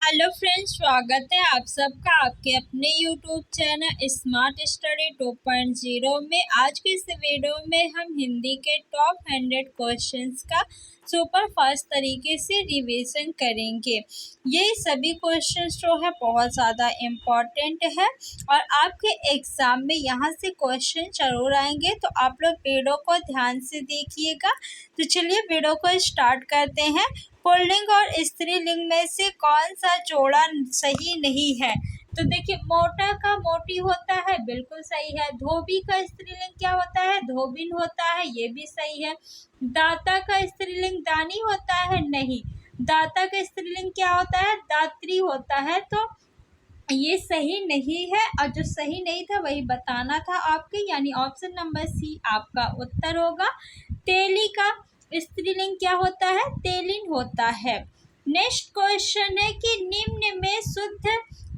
Hello friends, स्वागत है आप सबका आपके अपने यूट्यूब चैनल स्मार्ट स्टडी 2.0 में। आज के इस वीडियो में हम हिंदी के टॉप 100 क्वेश्चंस का सुपर फास्ट तरीके से रिवीजन करेंगे। ये सभी क्वेश्चंस जो है बहुत ज़्यादा इम्पॉर्टेंट है और आपके एग्ज़ाम में यहाँ से क्वेश्चन जरूर आएंगे, तो आप लोग वीडियो को ध्यान से देखिएगा। तो चलिए वीडियो को स्टार्ट करते हैं। पुल्लिंग और स्त्रीलिंग में से कौन सा जोड़ा सही नहीं है? तो देखिए, मोटा का मोटी होता है, बिल्कुल सही है। धोबी का स्त्रीलिंग क्या होता है? धोबिन होता है, ये भी सही है। दाता का स्त्रीलिंग दानी होता है, नहीं। दाता का स्त्रीलिंग क्या होता है? दात्री होता है, तो ये सही नहीं है। और जो सही नहीं था वही बताना था आपके, यानी ऑप्शन नंबर सी आपका उत्तर होगा। तेली का स्त्रीलिंग क्या होता है? तेलिन होता है। नेक्स्ट क्वेश्चन है कि निम्न में शुद्ध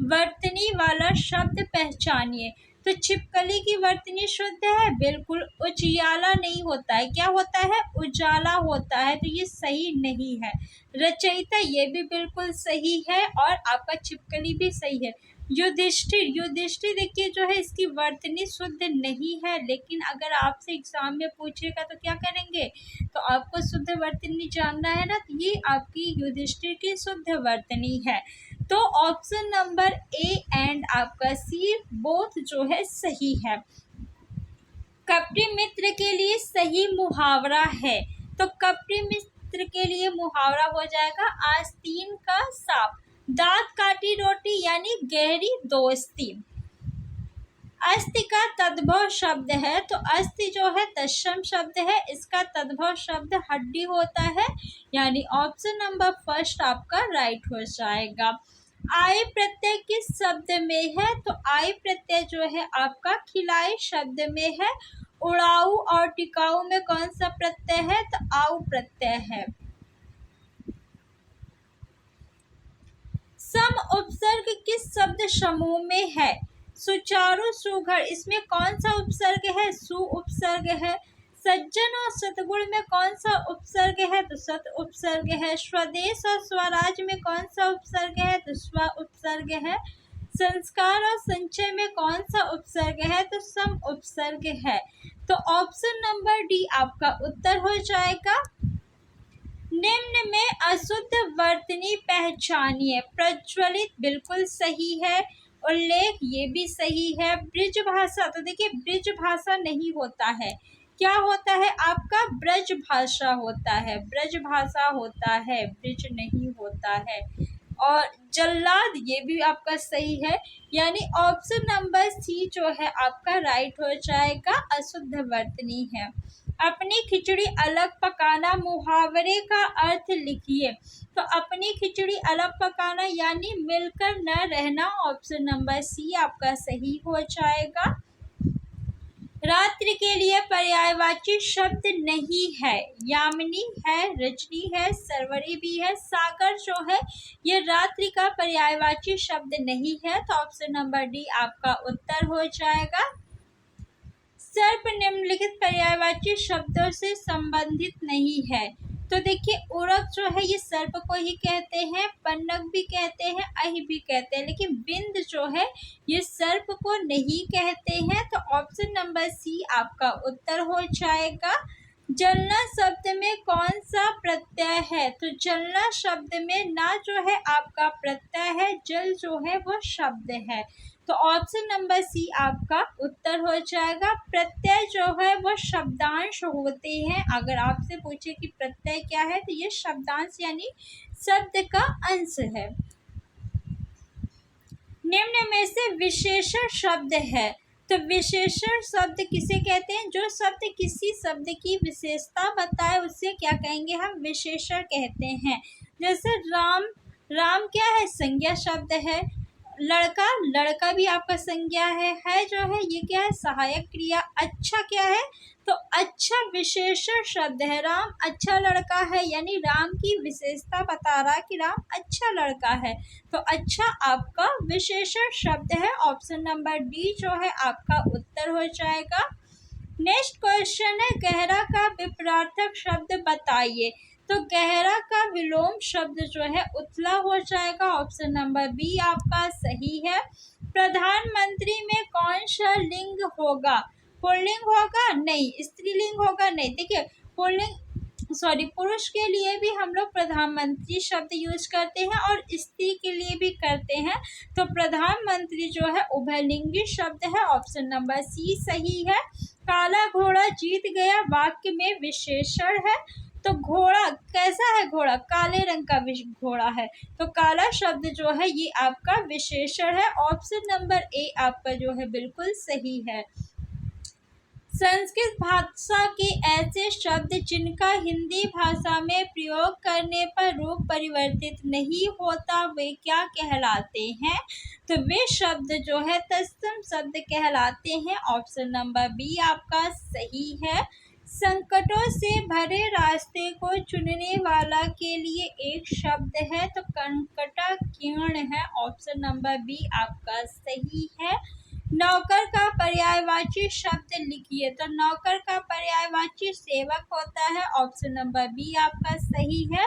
वर्तनी वाला शब्द पहचानिए। तो छिपकली की वर्तनी शुद्ध है, बिल्कुल। उजियाला नहीं होता है, क्या होता है? उजाला होता है, तो ये सही नहीं है। रचयिता, ये भी बिल्कुल सही है और आपका छिपकली भी सही है। युधिष्ठिर देखिए जो है, इसकी वर्तनी शुद्ध नहीं है, लेकिन अगर आपसे एग्जाम में पूछेगा तो क्या करेंगे? तो आपको शुद्ध वर्तनी जानना है ना, तो ये आपकी युधिष्ठिर की शुद्ध वर्तनी है। तो ऑप्शन नंबर ए एंड आपका सी बोथ जो है सही है। कपटी मित्र के लिए सही मुहावरा है, तो कपटी मित्र के लिए मुहावरा हो जाएगा आस्तीन का सांप। दांत काटी रोटी यानी गहरी दोस्ती। अस्ति का तद्भव शब्द है, तो अस्ति जो है तत्सम शब्द है, इसका तद्भव शब्द हड्डी होता है, यानी ऑप्शन नंबर फर्स्ट आपका राइट हो जाएगा। आय प्रत्यय किस शब्द में है? तो आय प्रत्यय जो है आपका खिलाई शब्द में है। उड़ाऊ और टिकाऊ में कौन सा प्रत्यय है? तो आऊ प्रत्यय है। सम उपसर्ग किस शब्द समूह में है? सुचारू, सुघड़, इसमें कौन सा उपसर्ग है? सु उपसर्ग है। सज्जन और सतगुण में कौन सा उपसर्ग है? तो सत उपसर्ग है। स्वदेश और स्वराज में कौन सा उपसर्ग है? तो स्व उपसर्ग है। संस्कार और संचय में कौन सा उपसर्ग है? तो सम उपसर्ग है। तो ऑप्शन नंबर डी आपका उत्तर हो जाएगा। निम्न में अशुद्ध वर्तनी पहचानिए। प्रज्वलित बिल्कुल सही है। उल्लेख ये भी सही है। ब्रिज भाषा, तो देखिए ब्रिज भाषा नहीं होता है, क्या होता है आपका? ब्रज भाषा होता है, ब्रज भाषा होता है, ब्रिज नहीं होता है। और जल्लाद ये भी आपका सही है, यानी ऑप्शन नंबर सी जो है आपका राइट हो जाएगा, अशुद्ध वर्तनी है। अपनी खिचड़ी अलग पकाना, मुहावरे का अर्थ लिखिए। तो अपनी खिचड़ी अलग पकाना यानी मिलकर न रहना, ऑप्शन नंबर सी आपका सही हो जाएगा। रात्रि के लिए पर्यायवाची शब्द नहीं है। यामिनी है, रजनी है, सरवरी भी है। सागर जो है ये रात्रि का पर्यायवाची शब्द नहीं है, तो ऑप्शन नंबर डी आपका उत्तर हो जाएगा। सर्प निम्नलिखित पर्यायवाची शब्दों से संबंधित नहीं है। तो देखिए, उड़क जो है ये सर्प को ही कहते हैं, पन्नग भी कहते हैं, अहि भी कहते हैं, लेकिन बिंद जो है ये सर्प को नहीं कहते हैं, तो ऑप्शन नंबर सी आपका उत्तर हो जाएगा। जलना शब्द में कौन सा प्रत्यय है? तो जलना शब्द में ना जो है आपका प्रत्यय है, जल जो है वो शब्द है, तो ऑप्शन नंबर सी आपका उत्तर हो जाएगा। प्रत्यय जो है वो शब्दांश होते हैं। अगर आपसे पूछे कि प्रत्यय क्या है, तो ये शब्दांश यानी शब्द का अंश है। निम्न में से विशेषण शब्द है, तो विशेषण शब्द किसे कहते हैं? जो शब्द किसी शब्द की विशेषता बताए उसे क्या कहेंगे? हम विशेषण कहते हैं। जैसे राम, राम क्या है? संज्ञा शब्द है। लड़का, लड़का भी आपका संज्ञा है जो है ये क्या है? सहायक क्रिया। अच्छा क्या है? तो अच्छा विशेषण शब्द है। राम अच्छा लड़का है, यानी राम की विशेषता बता रहा है कि राम अच्छा लड़का है, तो अच्छा आपका विशेषण शब्द है। ऑप्शन नंबर डी जो है आपका उत्तर हो जाएगा। नेक्स्ट क्वेश्चन है, गहरा का विपरार्थक शब्द बताइए। तो गहरा का विलोम शब्द जो है उथला हो जाएगा। ऑप्शन नंबर बी आपका सही है। प्रधानमंत्री में कौन सा लिंग होगा? पुल्लिंग होगा? नहीं। स्त्रीलिंग होगा? नहीं। देखिए पुरुष के लिए भी हम लोग प्रधानमंत्री शब्द यूज करते हैं और स्त्री के लिए भी करते हैं। तो प्रधानमंत्री जो है उभयलिंगी शब्द है। ऑप्शन नंबर सी सही है। काला घोड़ा जीत गया वाक्य में विशेषण है। तो घोड़ा कैसा है? घोड़ा काले रंग का घोड़ा है। तो काला शब्द जो है ये आपका विशेषण है। ऑप्शन नंबर ए आपका जो है बिल्कुल सही है। संस्कृत भाषा के ऐसे शब्द जिनका हिंदी भाषा में प्रयोग करने पर रूप परिवर्तित नहीं होता वे क्या कहलाते हैं? तो वे शब्द जो है तत्सम शब्द कहलाते हैं। ऑप्शन नंबर बी आपका सही है। संकटों से भरे रास्ते को चुनने वाला के लिए एक शब्द है तो कंकटाकीर्ण है। ऑप्शन नंबर बी आपका सही है। नौकर का पर्यायवाची शब्द लिखिए। तो नौकर का पर्यायवाची सेवक होता है। ऑप्शन नंबर बी आपका सही है।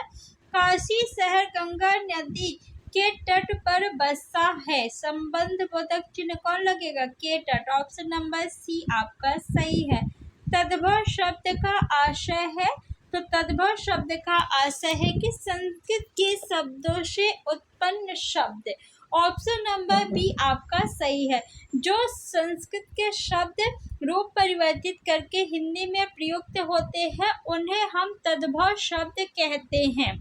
काशी शहर गंगा नदी के तट पर बसा है। संबंध बोधक चिन्ह कौन लगेगा? के तट। ऑप्शन नंबर सी आपका सही है। तद्भव शब्द का आशय है। तो तद्भव शब्द का आशय है कि संस्कृत के शब्दों से उत्पन्न शब्द। ऑप्शन नंबर बी आपका सही है। जो संस्कृत के शब्द रूप परिवर्तित करके हिंदी में प्रयुक्त होते हैं उन्हें हम तद्भव शब्द कहते हैं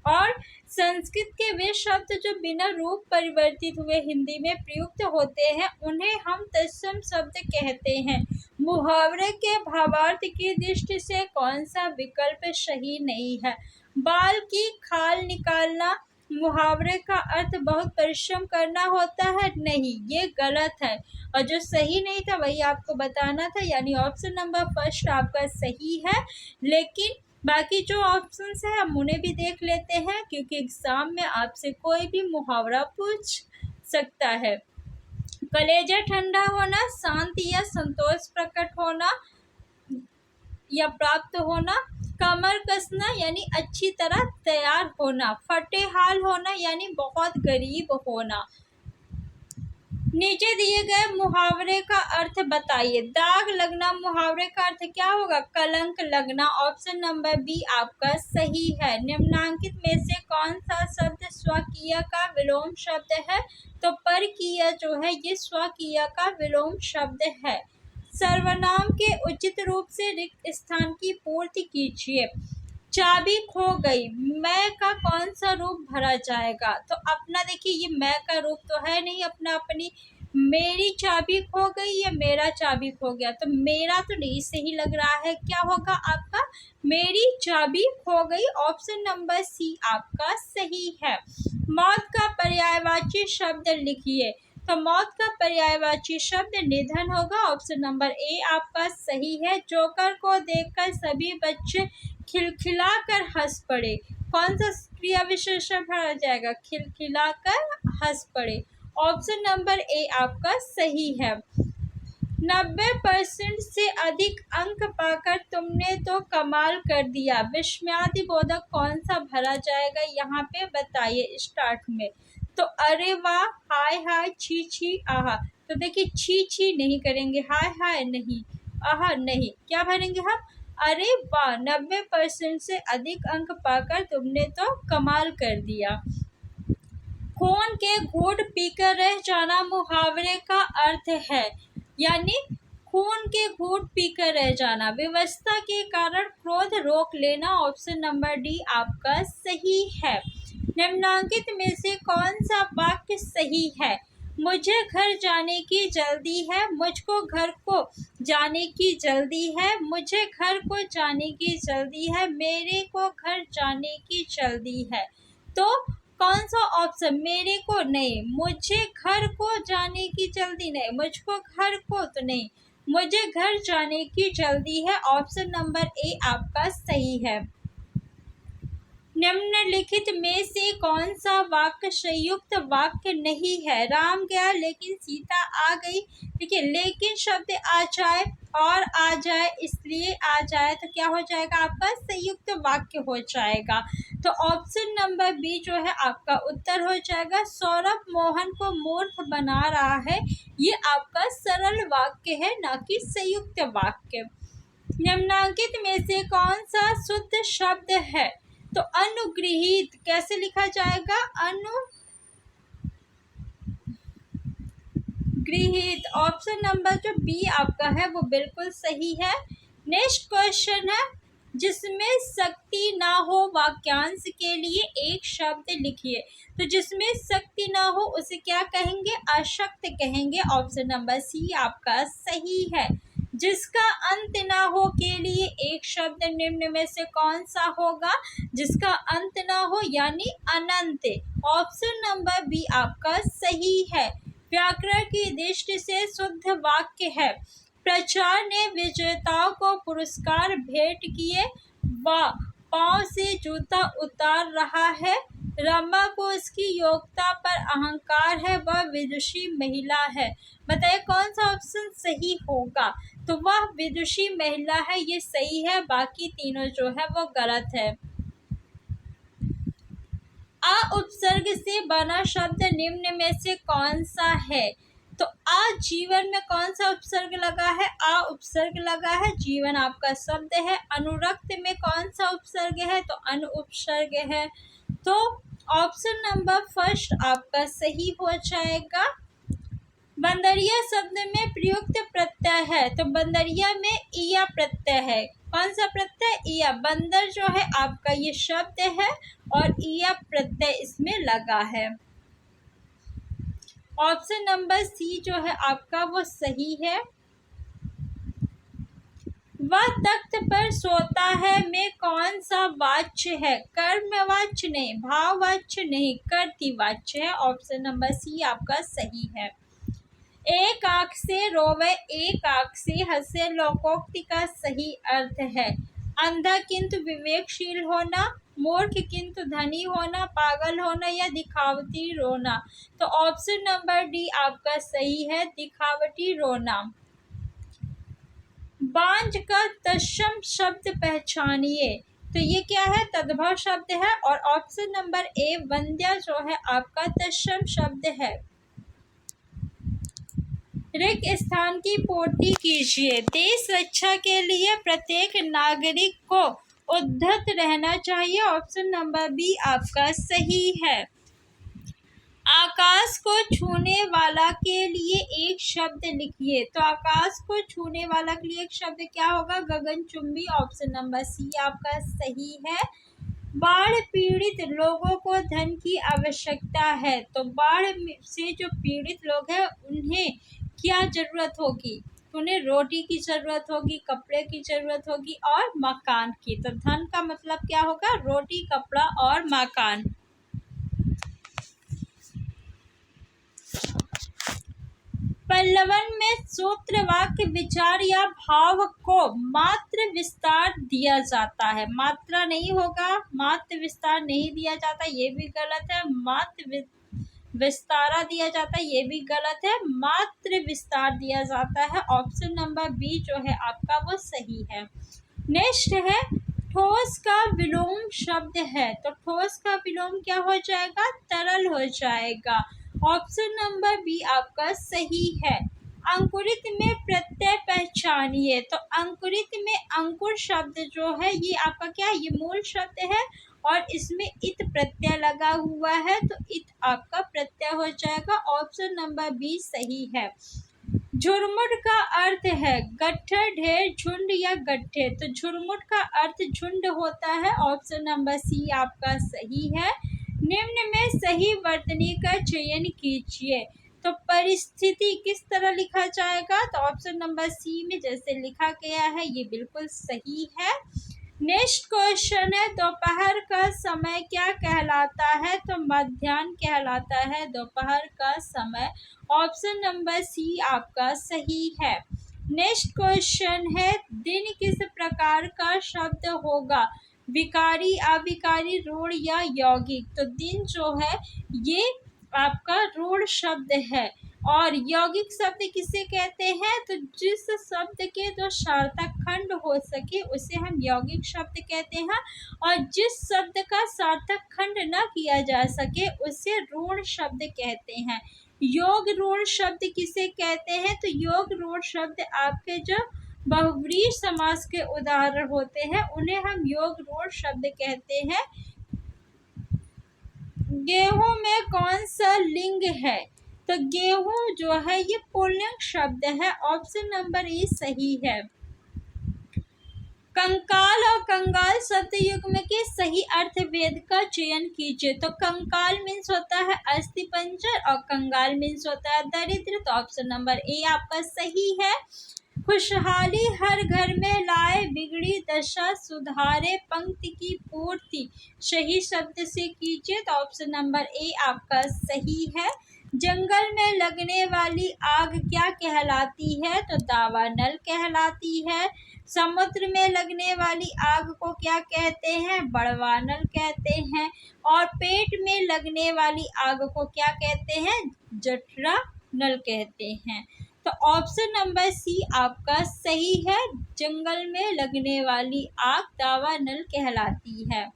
और संस्कृत के वे शब्द जो बिना रूप परिवर्तित हुए हिंदी में प्रयुक्त होते हैं उन्हें हम तत्सम शब्द कहते हैं। मुहावरे के भावार्थ की दृष्टि से कौन सा विकल्प सही नहीं है? बाल की खाल निकालना मुहावरे का अर्थ बहुत परिश्रम करना होता है? नहीं, ये गलत है और जो सही नहीं था वही आपको बताना था, यानी ऑप्शन नंबर फर्स्ट आपका सही है। लेकिन बाकी जो ऑप्शंस है हम उन्हें भी देख लेते हैं क्योंकि एग्जाम में आपसे कोई भी मुहावरा पूछ सकता है। कलेजा ठंडा होना, शांति या संतोष प्रकट होना या प्राप्त होना, कमर कसना यानी अच्छी तरह तैयार होना, फटे हाल होना यानी बहुत गरीब होना। नीचे दिए गए मुहावरे का अर्थ बताइए। दाग लगना मुहावरे का अर्थ क्या होगा? कलंक लगना। ऑप्शन नंबर बी आपका सही है। निम्नांकित में से कौन सा शब्द स्वकीय का विलोम शब्द है? तो परकीय जो है ये स्वकीय का विलोम शब्द है। सर्वनाम के उचित रूप से रिक्त स्थान की पूर्ति कीजिए। चाबी खो गई, मैं का कौन सा रूप भरा जाएगा? तो अपना देखिए ये मैं का रूप तो है नहीं, अपना अपनी मेरी चाबी खो गई या मेरा चाबी खो गया, तो मेरा तो नहीं सही लग रहा है। क्या होगा आपका? मेरी चाबी खो गई। ऑप्शन नंबर सी आपका सही है। मौत का पर्यायवाची शब्द लिखिए। तो मौत का पर्यायवाची शब्द निधन होगा। ऑप्शन नंबर ए आपका सही है। जोकर को देखकर सभी बच्चे खिलखिलाकर हंस पड़े। कौन सा क्रिया विशेषण भरा जाएगा? खिलखिलाकर हंस पड़े। ऑप्शन नंबर ए आपका सही है। 90% से अधिक अंक पाकर तुमने तो कमाल कर दिया। विस्मयादिबोधक कौन सा भरा जाएगा यहाँ पे बताइए स्टार्ट में? तो अरे वाह, हाय हाय, छी छी, आहा। तो देखिए छी छी नहीं करेंगे, हाय हाय नहीं, आहा नहीं, क्या भरेंगे हम? अरे वाह, 90% से अधिक अंक पाकर तुमने तो कमाल कर दिया। खून के घूंट पीकर रह जाना मुहावरे का अर्थ है, यानी खून के घूंट पीकर रह जाना। व्यवस्था के कारण क्रोध रोक लेना। ऑप्शन नंबर डी आपका सही है। निम्नांकित में से कौन सा वाक्य सही है? मुझे घर जाने की जल्दी है, मुझको घर को जाने की जल्दी है, मुझे घर को जाने की जल्दी है, मेरे को घर जाने की जल्दी है। तो कौन सा ऑप्शन? मेरे को नहीं, मुझे घर को जाने की जल्दी नहीं, मुझको घर को तो नहीं, मुझे घर जाने की जल्दी है। ऑप्शन नंबर ए आपका सही है। निम्नलिखित में से कौन सा वाक्य संयुक्त वाक्य नहीं है? राम गया लेकिन सीता आ गई। देखिए, लेकिन शब्द आ जाए और आ जाए, इसलिए आ जाए, तो क्या हो जाएगा? आपका संयुक्त वाक्य हो जाएगा। तो ऑप्शन नंबर बी जो है आपका उत्तर हो जाएगा। सौरभ मोहन को मूर्ख बना रहा है, ये आपका सरल वाक्य है, ना कि संयुक्त वाक्य। निम्नलिखित में से कौन सा शुद्ध शब्द है? तो अनुगृहीत कैसे लिखा जाएगा? अनुगृहीत। ऑप्शन नंबर जो बी आपका है वो बिल्कुल सही है। नेक्स्ट क्वेश्चन है, जिसमें शक्ति ना हो वाक्यांश के लिए एक शब्द लिखिए। तो जिसमें शक्ति ना हो उसे क्या कहेंगे? अशक्त कहेंगे। ऑप्शन नंबर सी आपका सही है। जिसका अंत ना हो के लिए एक शब्द निम्न में से कौन सा होगा? जिसका अंत ना हो यानी अनंत। ऑप्शन नंबर बी आपका सही है। व्याकरण की दृष्टि से शुद्ध वाक्य है, प्रचार ने विजेताओं को पुरस्कार भेंट किए, वह पांव से जूता उतार रहा है, रमा को उसकी योग्यता पर अहंकार है, वह विदुषी महिला है। बताइए कौन सा ऑप्शन सही होगा? तो वह विदुषी महिला है, ये सही है, बाकी तीनों जो है वो गलत है। आ उपसर्ग से बना शब्द निम्न में से कौन सा है? तो आ जीवन में कौन सा उपसर्ग लगा है? आ उपसर्ग लगा है, जीवन आपका शब्द है। अनुरक्त में कौन सा उपसर्ग है? तो अनु उपसर्ग है। तो ऑप्शन नंबर फर्स्ट आपका सही हो जाएगा। बंदरिया शब्द में प्रयुक्त प्रत्यय है, तो बंदरिया में इया प्रत्यय है। कौन सा प्रत्यय? इया। बंदर जो है आपका ये शब्द है और इया प्रत्यय इसमें लगा है। ऑप्शन नंबर सी जो है आपका वो सही है। वह तख्त पर सोता है में कौन सा वाच्य है? कर्मवाच्य नहीं, भाववाच्य नहीं, कर्तृवाच्य है। ऑप्शन नंबर सी आपका सही है। एक आंख से रोवे एक आंख से हंसे लोकोक्ति का सही अर्थ है अंधा किंतु विवेकशील होना, मूर्ख किंतु धनी होना, पागल होना या दिखावटी रोना। तो ऑप्शन नंबर डी आपका सही है, दिखावटी रोना। बांझ का तत्सम शब्द पहचानिए। तो ये क्या है? तद्भव शब्द है और ऑप्शन नंबर ए वंद्या जो है आपका तत्सम शब्द है। रिक्त स्थान की पूर्ति कीजिए। देश रक्षा के लिए प्रत्येक नागरिक को उद्धत रहना चाहिए। ऑप्शन नंबर बी आपका सही है। आकाश को छूने वाला के लिए एक शब्द लिखिए। तो आकाश को छूने वाला के लिए एक शब्द क्या होगा? गगनचुंबी। ऑप्शन नंबर सी आपका सही है। बाढ़ पीड़ित लोगों को धन की आवश्यकता है, तो बाढ़ से जो पीड़ित लोग हैं उन्हें क्या जरूरत होगी? उन्हें रोटी की जरूरत होगी, कपड़े की जरूरत होगी और मकान की। तो धन का मतलब क्या होगा? रोटी, कपड़ा और मकान। पल्लवन में सूत्र, वाक्य, विचार या भाव को मात्र विस्तार दिया जाता है। मात्रा नहीं होगा, मात्र विस्तार नहीं दिया जाता, ये भी गलत है। मात्र विस्तारा दिया जाता है, ये भी गलत है। मात्र विस्तार दिया जाता है। ऑप्शन नंबर बी जो है आपका वो सही है। नेक्स्ट है, ठोस का विलोम शब्द है, तो ठोस का विलोम क्या हो जाएगा? तरल हो जाएगा। ऑप्शन नंबर बी आपका सही है। अंकुरित में प्रत्यय पहचानिए। तो अंकुरित में अंकुर शब्द जो है ये आपका क्या है? ये मूल शब्द है और इसमें इत प्रत्यय लगा हुआ है, तो इत आपका प्रत्यय हो जाएगा। ऑप्शन नंबर बी सही है। झुरमुट का अर्थ है गट्ठर, ढेर, झुंड या गट्ठे। तो झुरमुट का अर्थ झुंड होता है। ऑप्शन नंबर सी आपका सही है। निम्न में सही वर्तनी का चयन कीजिए। तो परिस्थिति किस तरह लिखा जाएगा? तो ऑप्शन नंबर सी में जैसे लिखा गया है ये बिल्कुल सही है। नेक्स्ट क्वेश्चन है, दोपहर का समय क्या कहलाता है? तो मध्याह्न कहलाता है दोपहर का समय। ऑप्शन नंबर सी आपका सही है। नेक्स्ट क्वेश्चन है, दिन किस प्रकार का शब्द होगा? विकारी, अविकारी, रूढ़ या यौगिक। तो दिन जो है ये आपका रूढ़ शब्द है। और यौगिक शब्द किसे कहते हैं? तो जिस शब्द के दो सार्थक खंड हो सके उसे हम यौगिक शब्द कहते हैं, और जिस शब्द का सार्थक खंड न किया जा सके उसे रूढ़ शब्द कहते हैं। योग रूढ़ शब्द किसे कहते हैं? तो योग रूढ़ शब्द आपके जो बहुव्रीहि समास के उदाहरण होते हैं उन्हें हम योग रूढ़ शब्द कहते हैं। गेहूं में कौन सा लिंग है? तो गेहूं जो है ये पुल्लिंग शब्द है। ऑप्शन नंबर ए सही है। कंकाल और कंगाल शब्द युग्म के सही अर्थभेद का चयन कीजिए। तो कंकाल मीन्स होता है अस्थि पंजर और कंगाल मीन्स होता है दरिद्र। तो ऑप्शन नंबर ए आपका सही है। खुशहाली हर घर में लाए, बिगड़ी दशा सुधारे, पंक्ति की पूर्ति सही शब्द से कीजिए। तो ऑप्शन नंबर ए आपका सही है। जंगल में लगने वाली आग क्या कहलाती है? तो दावानल कहलाती है। समुद्र में लगने वाली आग को क्या कहते हैं? बड़वानल कहते हैं। और पेट में लगने वाली आग को क्या कहते हैं? जठरा नल कहते हैं। तो ऑप्शन नंबर सी आपका सही है। जंगल में लगने वाली आग दावानल कहलाती है।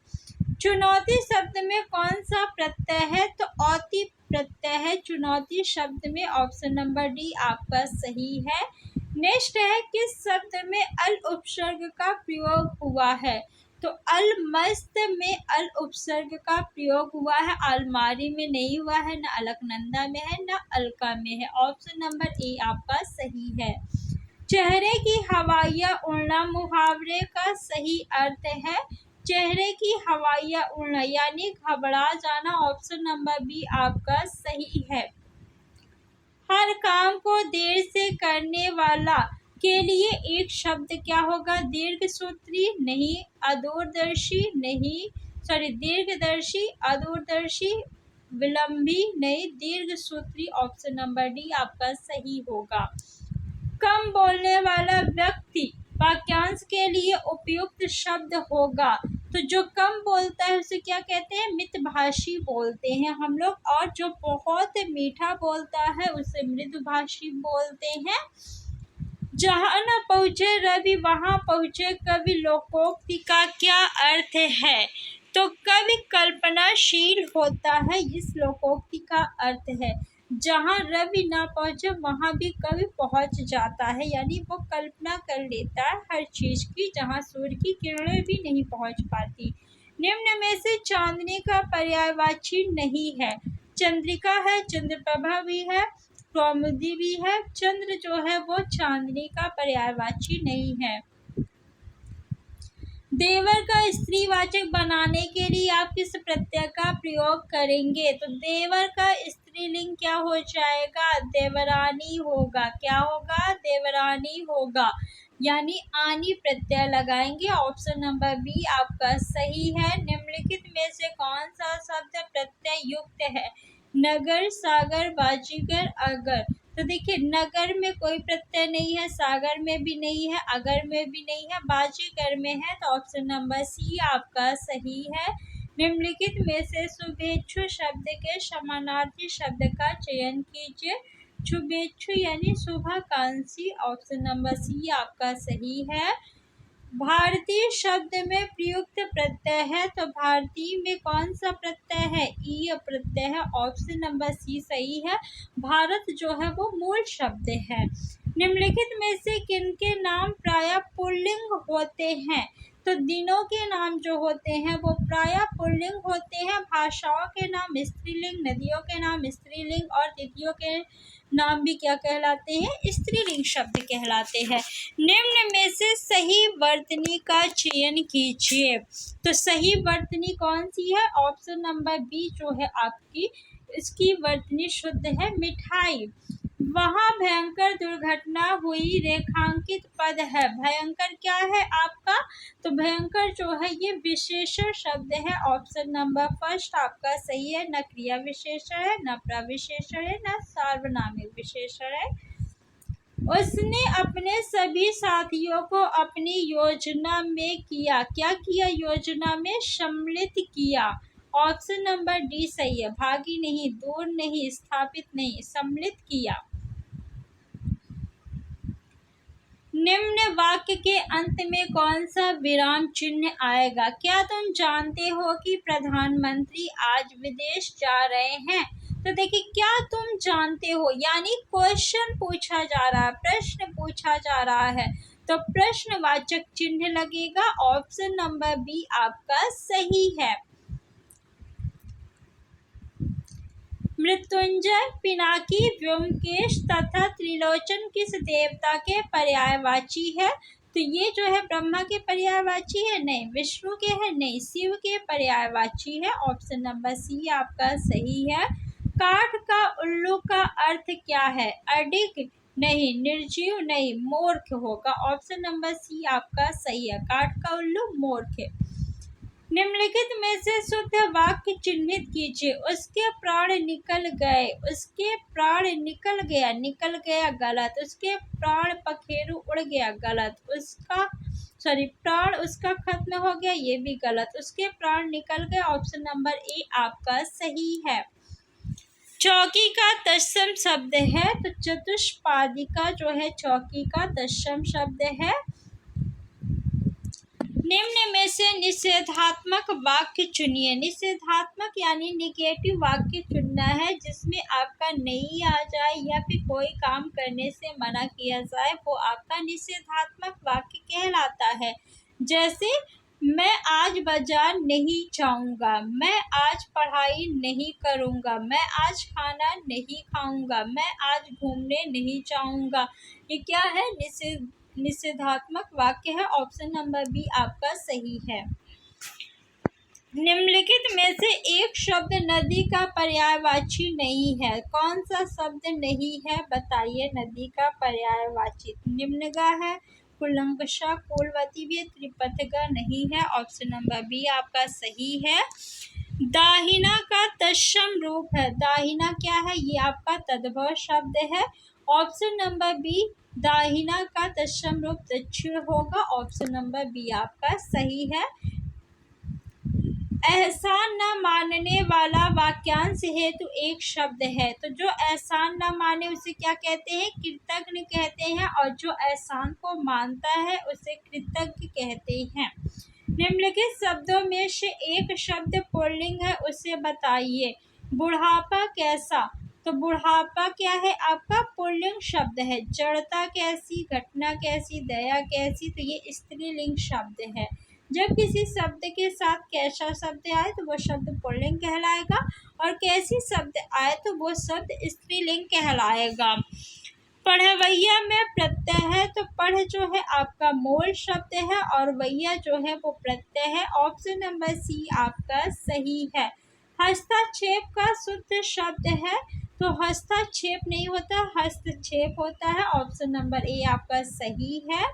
चुनौती शब्द में कौन सा प्रत्यय है? तो औती प्रत्यय है चुनौती शब्द में। ऑप्शन नंबर डी आपका सही है। नेक्स्ट है किस शब्द में अल उपसर्ग का प्रयोग हुआ है? तो अलमस्त में अल उपसर्ग का प्रयोग हुआ है। अलमारी में नहीं हुआ है, न अलकनंदा में है, न अलका में है। ऑप्शन नंबर ए आपका सही है। चेहरे की हवाइयाँ उड़ना मुहावरे का सही अर्थ है। चेहरे की हवाइयाँ उड़ना यानी घबरा जाना। ऑप्शन नंबर बी आपका सही है। हर काम को देर से करने वाला के लिए एक शब्द क्या होगा? दीर्घसूत्री नहीं, अदूरदर्शी नहीं, दीर्घदर्शी, अदूरदर्शी, विलंबी नहीं, दीर्घसूत्री। ऑप्शन नंबर डी आपका सही होगा। कम बोलने वाला व्यक्ति वाक्यांश के लिए उपयुक्त शब्द होगा। तो जो कम बोलता है उसे क्या कहते हैं? मितभाषी बोलते हैं हम लोग। और जो बहुत मीठा बोलता है उसे मृदुभाषी बोलते हैं। जहाँ न पहुँचे रवि वहाँ पहुँचे कवि लोकोक्ति का क्या अर्थ है? तो कवि कल्पनाशील होता है, इस लोकोक्ति का अर्थ है। जहाँ रवि ना पहुँचे वहाँ भी कवि पहुँच जाता है, यानी वो कल्पना कर लेता है हर चीज़ की, जहाँ सूर्य की किरणें भी नहीं पहुँच पाती। निम्न में से चांदनी का पर्यायवाची नहीं है। चंद्रिका है, चंद्रप्रभा भी है, कौमुदी भी है। चंद्र जो है वो चांदनी का पर्यायवाची नहीं है। देवर का स्त्रीवाचक बनाने के लिए आप किस प्रत्यय का प्रयोग करेंगे? तो देवर का स्त्रीलिंग क्या हो जाएगा? देवरानी होगा। क्या होगा? देवरानी होगा, यानी आनी प्रत्यय लगाएंगे। ऑप्शन नंबर बी आपका सही है। निम्नलिखित में से कौन सा शब्द प्रत्यय युक्त है? नगर, सागर, बाजीगर, अगर। तो देखिए नगर में कोई प्रत्यय नहीं है, सागर में भी नहीं है, अगर में भी नहीं है, बाजीगर में है। तो ऑप्शन नंबर सी आपका सही है। निम्नलिखित में से शुभेच्छु शब्द के समानार्थी शब्द का चयन कीजिए। शुभेच्छु यानी शुभाकांक्षी। ऑप्शन नंबर सी आपका सही है। भारतीय शब्द में प्रयुक्त प्रत्यय है। तो भारतीय में कौन सा प्रत्यय है? ई प्रत्यय है। ऑप्शन नंबर सी सही है। भारत जो है वो मूल शब्द है। निम्नलिखित में से किनके नाम प्रायः पुल्लिंग होते हैं? तो दिनों के नाम जो होते हैं वो प्रायः पुल्लिंग होते हैं। भाषाओं के नाम स्त्रीलिंग, नदियों के नाम स्त्रीलिंग, और तिथियों के नाम भी क्या कहलाते हैं? स्त्रीलिंग शब्द कहलाते हैं। निम्न में से सही वर्तनी का चयन कीजिए। तो सही वर्तनी कौन सी है? ऑप्शन नंबर बी जो है आपकी, इसकी वर्तनी शुद्ध है मिठाई। वहाँ भयंकर दुर्घटना हुई रेखांकित पद है। भयंकर क्या है आपका? तो भयंकर जो है ये विशेषण शब्द है। ऑप्शन नंबर फर्स्ट आपका सही है। न क्रिया विशेषण है, न प्रविशेषण है, न सार्वनामिक विशेषण है। उसने अपने सभी साथियों को अपनी योजना में किया, क्या किया, योजना में सम्मिलित किया। ऑप्शन नंबर डी सही है। भागी नहीं, दूर नहीं, स्थापित नहीं, सम्मिलित किया। निम्न वाक्य के अंत में कौन सा विराम चिन्ह आएगा? क्या तुम जानते हो कि प्रधानमंत्री आज विदेश जा रहे हैं? तो देखिए, क्या तुम जानते हो यानी क्वेश्चन पूछा जा रहा है, प्रश्न पूछा जा रहा है, तो प्रश्नवाचक चिन्ह लगेगा। ऑप्शन नंबर बी आपका सही है। मृत्युंजय, पिनाकी, व्योमकेश तथा त्रिलोचन किस देवता के पर्यायवाची है? तो ये जो है ब्रह्मा के पर्यायवाची है? नहीं। विष्णु के है? नहीं। शिव के पर्यायवाची है। ऑप्शन नंबर सी आपका सही है। काठ का उल्लू का अर्थ क्या है? अडिग नहीं, निर्जीव नहीं, मूर्ख होगा। ऑप्शन नंबर सी आपका सही है। काठ का उल्लू मूर्ख। निम्नलिखित में से शुद्ध वाक्य चिन्हित कीजिए। उसके प्राण निकल गए। उसके प्राण निकल गया, निकल गया गलत। उसके प्राण पखेरु उड़ गया, गलत। प्राण उसका खत्म हो गया, ये भी गलत। उसके प्राण निकल गए। ऑप्शन नंबर ए आपका सही है। चौकी का तत्सम शब्द है, तो चतुष्पादिका जो है चौकी का तत्सम शब्द है। निम्न में से निषेधात्मक वाक्य चुनिए। निषेधात्मक यानी निगेटिव वाक्य चुनना है जिसमें आपका नहीं आ जाए या फिर कोई काम करने से मना किया जाए, वो आपका निषेधात्मक वाक्य कहलाता है। जैसे मैं आज बाजार नहीं जाऊंगा, मैं आज पढ़ाई नहीं करूंगा, मैं आज खाना नहीं खाऊंगा, मैं आज घूमने नहीं जाऊंगा। ये क्या है? निषेधात्मक वाक्य है। ऑप्शन नंबर बी आपका सही है। निम्नलिखित में से एक शब्द नदी का पर्यायवाची नहीं है। कौन सा शब्द नहीं है बताइए? नदी का पर्यायवाची निम्नगा है, कुलंकषा, कुलवती भी, त्रिपथगा नहीं है। ऑप्शन नंबर बी आपका सही है। दाहिना का तत्सम रूप है। दाहिना क्या है? ये आपका तद्भव शब्द है। ऑप्शन नंबर बी दाहिना का तत्सम रूप दक्षिण होगा। ऑप्शन नंबर बी आपका सही है। एहसान न मानने वाला वाक्यांश हेतु एक शब्द है, तो जो एहसान न माने उसे क्या कहते हैं? कृतज्ञ कहते हैं, और जो एहसान को मानता है उसे कृतज्ञ कहते हैं। निम्नलिखित शब्दों में से एक शब्द पुल्लिंग है, उसे बताइए। बुढ़ापा कैसा? तो बुढ़ापा क्या है? आपका पुल्लिंग शब्द है। जड़ता कैसी, घटना कैसी, दया कैसी, तो ये स्त्रीलिंग शब्द है। जब किसी शब्द के साथ कैसा शब्द आए तो वो शब्द पुल्लिंग कहलाएगा, और कैसी शब्द आए तो वो शब्द स्त्रीलिंग कहलाएगा। पढ़वैया में प्रत्यय है, तो पढ़ जो है आपका मूल शब्द है और वैया जो है वो प्रत्यय है। ऑप्शन नंबर सी आपका सही है। हस्तक्षेप का शुद्ध शब्द है, तो हस्तक्षेप नहीं होता, हस्तक्षेप होता है। ऑप्शन नंबर ए आपका सही है।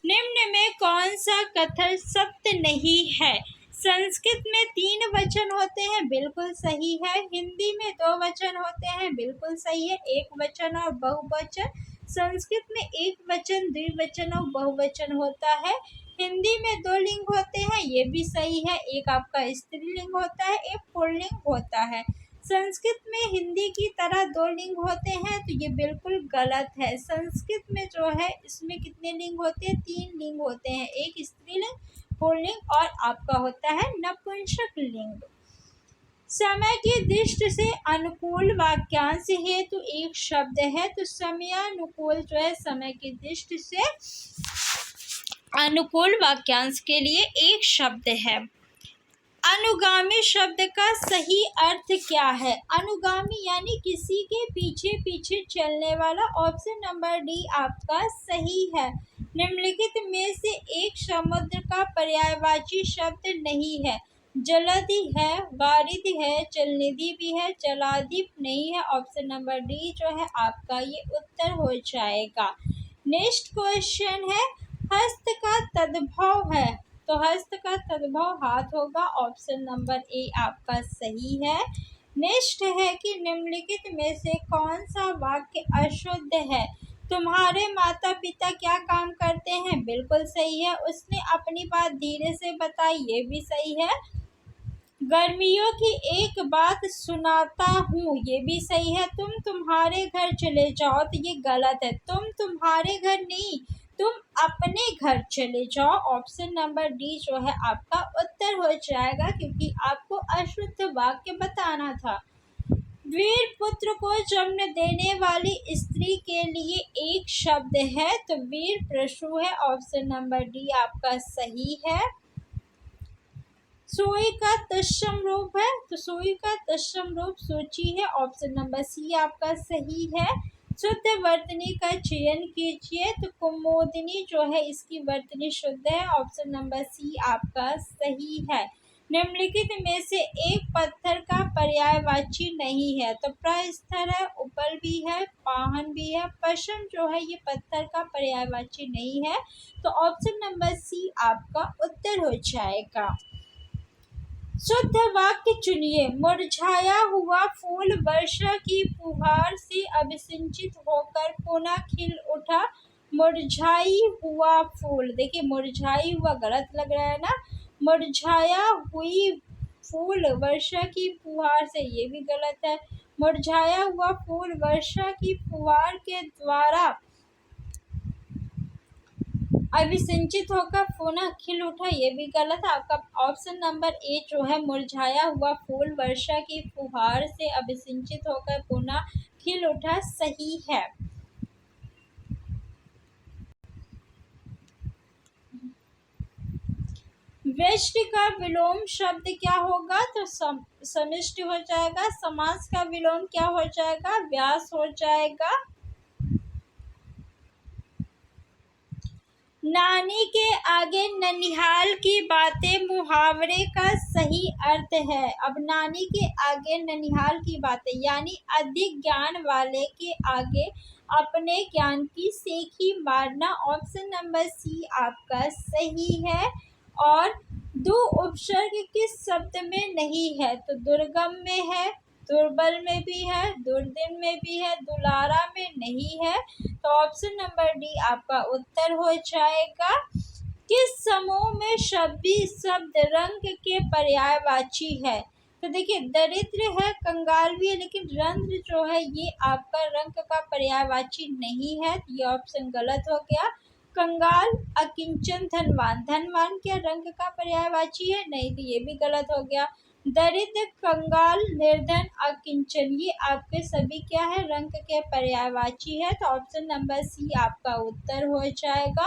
निम्न में कौन सा कथन सत्य नहीं है? संस्कृत में 3 वचन होते हैं, बिल्कुल सही है। हिंदी में 2 वचन होते हैं, बिल्कुल सही है। एक वचन और बहुवचन। संस्कृत में एक वचन, द्विवचन और बहुवचन होता है। हिंदी में 2 लिंग होते हैं, ये भी सही है। एक आपका स्त्रीलिंग होता है, एक पुल्लिंग होता है। संस्कृत में हिंदी की तरह 2 लिंग होते हैं, तो ये बिल्कुल गलत है। संस्कृत में जो है इसमें कितने लिंग होते हैं? 3 लिंग होते हैं। एक स्त्रीलिंग, पुल्लिंग और आपका होता है नपुंसक लिंग। समय की दृष्टि से अनुकूल वाक्यांश हेतु एक शब्द है, तो समयानुकूल जो है समय की दृष्टि से अनुकूल वाक्यांश के लिए एक शब्द है। अनुगामी शब्द का सही अर्थ क्या है? अनुगामी यानी किसी के पीछे पीछे चलने वाला। ऑप्शन नंबर डी आपका सही है। निम्नलिखित में से एक समुद्र का पर्यायवाची शब्द नहीं है। जलधि है, वारिधि है, जलनिधि भी है, जलाधिप नहीं है। ऑप्शन नंबर डी जो है आपका ये उत्तर हो जाएगा। नेक्स्ट क्वेश्चन है, हस्त का तद्भव है, तो हस्त का तद्भव हाथ होगा। ऑप्शन नंबर ए आपका सही है। नेक्स्ट है कि निम्नलिखित में से कौन सा वाक्य अशुद्ध है? तुम्हारे माता पिता क्या काम करते हैं? बिल्कुल सही है। उसने अपनी बात धीरे से बताई, ये भी सही है। गर्मियों की एक बात सुनाता हूँ, ये भी सही है। तुम तुम्हारे घर चले जाओ, तो ये गलत है। तुम तुम्हारे घर नहीं, तुम अपने घर चले जाओ। ऑप्शन नंबर डी जो है आपका उत्तर हो जाएगा, क्योंकि आपको अशुद्ध वाक्य बताना था। वीर पुत्र को जन्म देने वाली स्त्री के लिए एक शब्द है, तो वीर प्रसू है। ऑप्शन नंबर डी आपका सही है। सुई का तत्सम रूप है, तो सुई का तत्सम रूप सूची है। ऑप्शन नंबर सी आपका सही है। शुद्ध वर्तनी का चयन कीजिए, तो कुमुदिनी जो है इसकी वर्तनी शुद्ध है। ऑप्शन नंबर सी आपका सही है। निम्नलिखित में से एक पत्थर का पर्यायवाची नहीं है, तो प्रस्तर है, उपल भी है, पाहन भी है। पश्चिम जो है ये पत्थर का पर्यायवाची नहीं है, तो ऑप्शन नंबर सी आपका उत्तर हो जाएगा। शुद्ध वाक्य चुनिए। मुरझाया हुआ फूल वर्षा की फुहार से अभिसिंचित होकर पुनः खिल उठा। मुरझाई हुआ फूल, देखिए मुरझाई हुआ गलत लग रहा है ना। मुरझाया हुई फूल वर्षा की फुहार से, ये भी गलत है। मुरझाया हुआ फूल वर्षा की फुहार के द्वारा अभिसिंचित होकर पुनः खिल उठा, ये भी गलत है। आपका ऑप्शन नंबर ए जो है मुरझाया हुआ फूल वर्षा की फुहार से अभिसिंचित होकर पुनः खिल उठा, सही है। व्यष्टि का विलोम शब्द क्या होगा? तो समष्टि हो जाएगा। समास का विलोम क्या हो जाएगा? व्यास हो जाएगा। नानी के आगे ननिहाल की बातें मुहावरे का सही अर्थ है। अब नानी के आगे ननिहाल की बातें यानी अधिक ज्ञान वाले के आगे अपने ज्ञान की सेखी मारना। ऑप्शन नंबर सी आपका सही है। और दो उपसर्ग किस शब्द में नहीं है? तो दुर्गम में है, दुर्बल में भी है, दुर्दिन में भी है, दुलारा में नहीं है, तो ऑप्शन नंबर डी आपका उत्तर हो जाएगा। किस समूह में शब्द रंग के पर्यायवाची है? तो देखिए दरिद्र है, कंगाल भी है, लेकिन रंध्र जो है ये आपका रंग का पर्यायवाची नहीं है, ये ऑप्शन गलत हो गया। कंगाल अकिंचन धनवान, धनवान क्या रंग का पर्यायवाची है? नहीं, तो ये भी गलत हो गया। दरिद्र, कंगाल, निर्धन, अकिंचन ये आपके सभी क्या है? रंग के पर्यायवाची है, तो ऑप्शन नंबर सी आपका उत्तर हो जाएगा।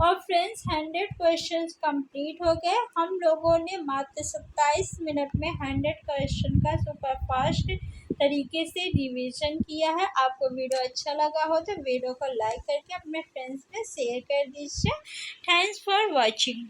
और फ्रेंड्स 100 क्वेश्चंस कंप्लीट हो गए। हम लोगों ने मात्र 27 मिनट में 100 क्वेश्चन का सुपरफास्ट तरीके से रिवीजन किया है। आपको वीडियो अच्छा लगा हो तो वीडियो को लाइक करके अपने फ्रेंड्स में शेयर कर दीजिए। Thanks for watching.